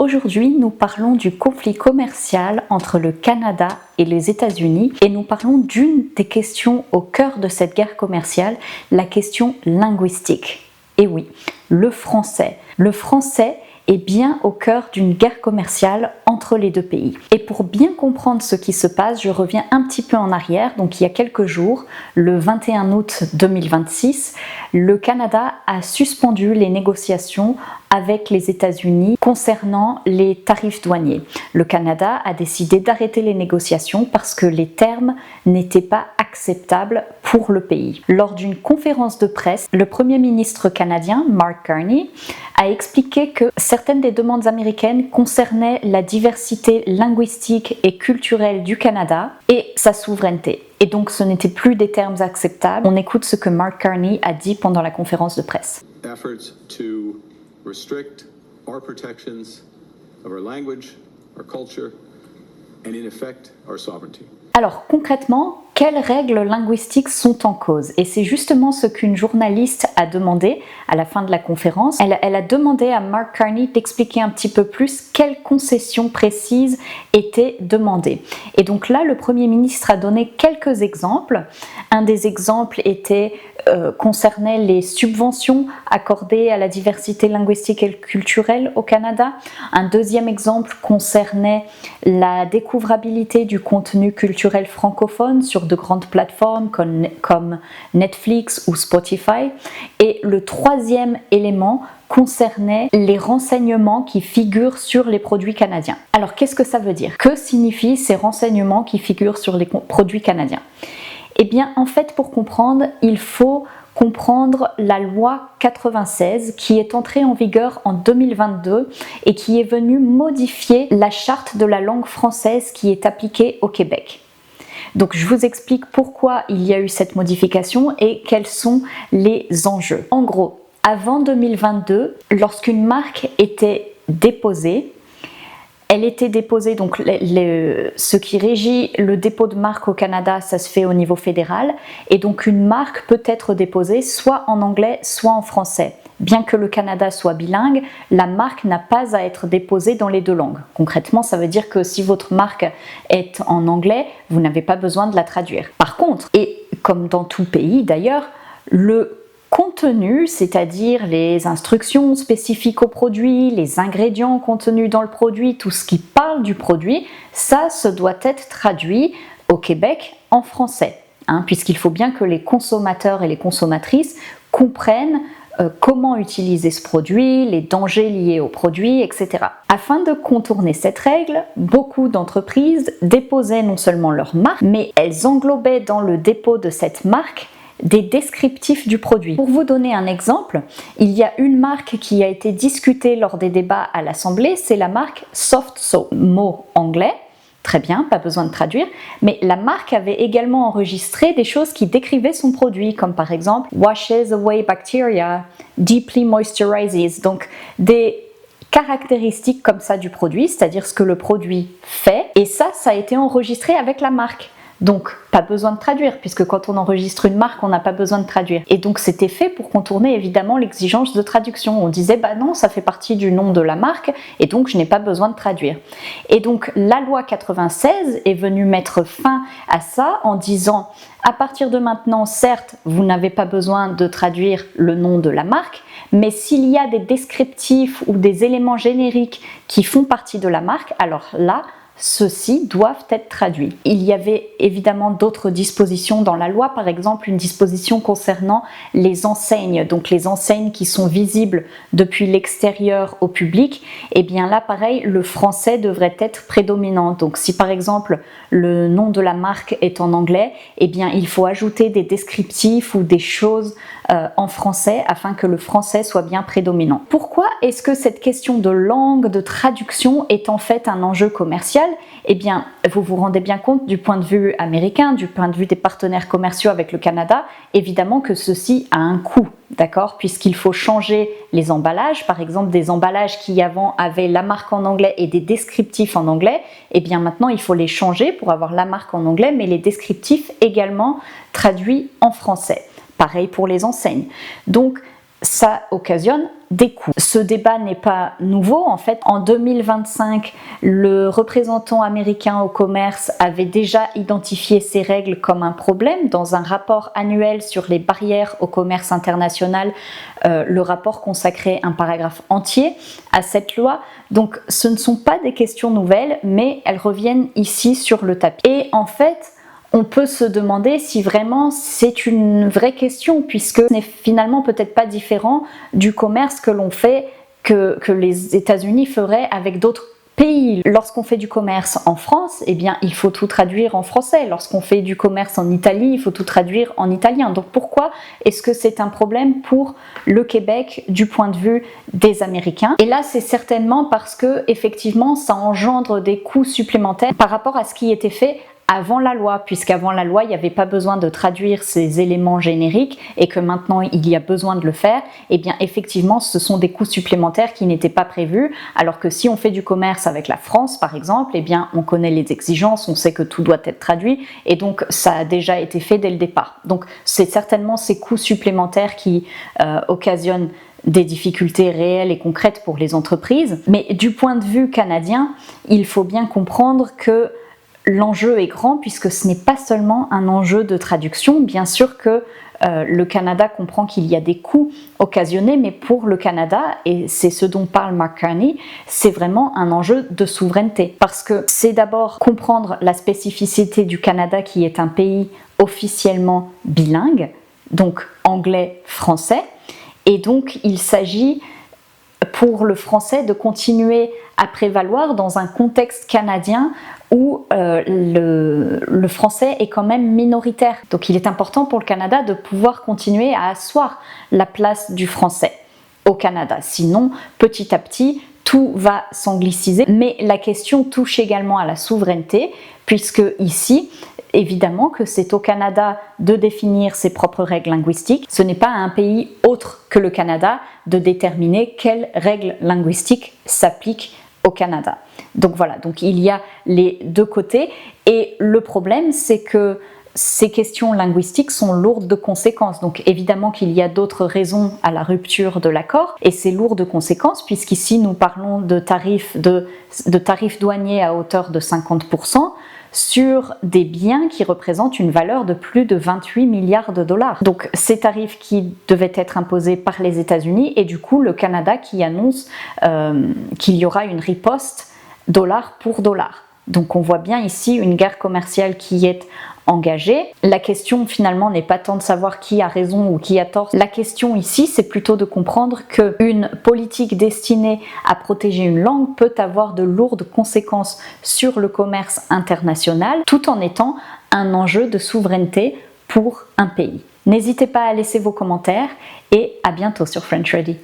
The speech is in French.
Aujourd'hui, nous parlons du conflit commercial entre le Canada et les États-Unis et nous parlons d'une des questions au cœur de cette guerre commerciale, la question linguistique. Et oui, le français. Le français est bien au cœur d'une guerre commerciale entre les deux pays. Et pour bien comprendre ce qui se passe, je reviens un petit peu en arrière. Donc il y a quelques jours, le 21 août 2026, le Canada a suspendu les négociations avec les États-Unis concernant les tarifs douaniers. Le Canada a décidé d'arrêter les négociations parce que les termes n'étaient pas acceptables pour le pays. Lors d'une conférence de presse, le Premier ministre canadien, Mark Carney, a expliqué que certaines des demandes américaines concernaient la diversité linguistique et culturelle du Canada et sa souveraineté. Et donc ce n'était plus des termes acceptables. On écoute ce que Mark Carney a dit pendant la conférence de presse. Efforts to restrict our protections of our language, our culture, and in effect, our sovereignty. Alors concrètement, quelles règles linguistiques sont en cause? Et c'est justement ce qu'une journaliste a demandé à la fin de la conférence. Elle a demandé à Mark Carney d'expliquer un petit peu plus quelles concessions précises étaient demandées. Et donc là, le Premier ministre a donné quelques exemples. Un des exemples concernait les subventions accordées à la diversité linguistique et culturelle au Canada. Un deuxième exemple concernait la découvrabilité du contenu culturel francophone sur de grandes plateformes comme Netflix ou Spotify. Et le troisième élément concernait les renseignements qui figurent sur les produits canadiens. Alors qu'est-ce que ça veut dire? Que signifient ces renseignements qui figurent sur les produits canadiens? Eh bien, en fait, pour comprendre, il faut comprendre la loi 96 qui est entrée en vigueur en 2022 et qui est venue modifier la charte de la langue française qui est appliquée au Québec. Donc, je vous explique pourquoi il y a eu cette modification et quels sont les enjeux. En gros, avant 2022, lorsqu'une marque était déposée, elle était déposée, donc ce qui régit le dépôt de marque au Canada, ça se fait au niveau fédéral, et donc une marque peut être déposée soit en anglais, soit en français. Bien que le Canada soit bilingue, la marque n'a pas à être déposée dans les deux langues. Concrètement, ça veut dire que si votre marque est en anglais, vous n'avez pas besoin de la traduire. Par contre, et comme dans tout pays d'ailleurs, le contenu, c'est-à-dire les instructions spécifiques au produit, les ingrédients contenus dans le produit, tout ce qui parle du produit, ça doit être traduit au Québec en français, puisqu'il faut bien que les consommateurs et les consommatrices comprennent comment utiliser ce produit, les dangers liés au produit, etc. Afin de contourner cette règle, beaucoup d'entreprises déposaient non seulement leur marque, mais elles englobaient dans le dépôt de cette marque des descriptifs du produit. Pour vous donner un exemple, il y a une marque qui a été discutée lors des débats à l'Assemblée, c'est la marque Soft Soap. Mot anglais, très bien, pas besoin de traduire, mais la marque avait également enregistré des choses qui décrivaient son produit, comme par exemple washes away bacteria, deeply moisturizes, donc des caractéristiques comme ça du produit, c'est-à-dire ce que le produit fait, et ça a été enregistré avec la marque. Donc, pas besoin de traduire, puisque quand on enregistre une marque, on n'a pas besoin de traduire. Et donc, c'était fait pour contourner évidemment l'exigence de traduction. On disait, bah non, ça fait partie du nom de la marque, et donc je n'ai pas besoin de traduire. Et donc, la loi 96 est venue mettre fin à ça en disant, à partir de maintenant, certes, vous n'avez pas besoin de traduire le nom de la marque, mais s'il y a des descriptifs ou des éléments génériques qui font partie de la marque, alors là, ceux-ci doivent être traduits. Il y avait évidemment d'autres dispositions dans la loi, par exemple une disposition concernant les enseignes, donc les enseignes qui sont visibles depuis l'extérieur au public, et bien là pareil, le français devrait être prédominant. Donc si par exemple le nom de la marque est en anglais, et bien il faut ajouter des descriptifs ou des choses en français afin que le français soit bien prédominant. Pourquoi est-ce que cette question de langue, de traduction est en fait un enjeu commercial? Eh bien, vous vous rendez bien compte du point de vue américain, du point de vue des partenaires commerciaux avec le Canada, évidemment que ceci a un coût, d'accord? Puisqu'il faut changer les emballages, par exemple des emballages qui avant avaient la marque en anglais et des descriptifs en anglais, eh bien maintenant il faut les changer pour avoir la marque en anglais, mais les descriptifs également traduits en français. Pareil pour les enseignes. Donc, ça occasionne des coûts. Ce débat n'est pas nouveau. En fait, en 2025, le représentant américain au commerce avait déjà identifié ces règles comme un problème dans un rapport annuel sur les barrières au commerce international. Le rapport consacrait un paragraphe entier à cette loi. Donc, ce ne sont pas des questions nouvelles, mais elles reviennent ici sur le tapis. Et en fait, on peut se demander si vraiment c'est une vraie question, puisque ce n'est finalement peut-être pas différent du commerce que l'on fait, que les États-Unis feraient avec d'autres pays. Lorsqu'on fait du commerce en France, eh bien, il faut tout traduire en français. Lorsqu'on fait du commerce en Italie, il faut tout traduire en italien. Donc pourquoi est-ce que c'est un problème pour le Québec du point de vue des Américains? Et là, c'est certainement parce que effectivement, ça engendre des coûts supplémentaires par rapport à ce qui était fait avant la loi, puisqu'avant la loi, il n'y avait pas besoin de traduire ces éléments génériques et que maintenant il y a besoin de le faire, et bien effectivement ce sont des coûts supplémentaires qui n'étaient pas prévus, alors que si on fait du commerce avec la France par exemple, et bien on connaît les exigences, on sait que tout doit être traduit et donc ça a déjà été fait dès le départ. Donc c'est certainement ces coûts supplémentaires qui occasionnent des difficultés réelles et concrètes pour les entreprises, mais du point de vue canadien, il faut bien comprendre que l'enjeu est grand puisque ce n'est pas seulement un enjeu de traduction. Bien sûr que le Canada comprend qu'il y a des coûts occasionnés, mais pour le Canada, et c'est ce dont parle Mark Carney, c'est vraiment un enjeu de souveraineté. Parce que c'est d'abord comprendre la spécificité du Canada qui est un pays officiellement bilingue, donc anglais-français, et donc il s'agit pour le français de continuer à prévaloir dans un contexte canadien où le français est quand même minoritaire. Donc il est important pour le Canada de pouvoir continuer à asseoir la place du français au Canada. Sinon, petit à petit, tout va s'angliciser. Mais la question touche également à la souveraineté, puisque ici, évidemment que c'est au Canada de définir ses propres règles linguistiques. Ce n'est pas à un pays autre que le Canada de déterminer quelles règles linguistiques s'appliquent au Canada. Donc voilà, donc il y a les deux côtés et le problème c'est que ces questions linguistiques sont lourdes de conséquences. Donc évidemment qu'il y a d'autres raisons à la rupture de l'accord et c'est lourd de conséquences puisqu'ici nous parlons de tarifs douaniers à hauteur de 50% sur des biens qui représentent une valeur de plus de 28 milliards de dollars. Donc ces tarifs qui devaient être imposés par les États-Unis et du coup le Canada qui annonce qu'il y aura une riposte dollar pour dollar. Donc on voit bien ici une guerre commerciale qui est engagée. La question finalement n'est pas tant de savoir qui a raison ou qui a tort. La question ici c'est plutôt de comprendre qu'une politique destinée à protéger une langue peut avoir de lourdes conséquences sur le commerce international tout en étant un enjeu de souveraineté pour un pays. N'hésitez pas à laisser vos commentaires et à bientôt sur French Ready.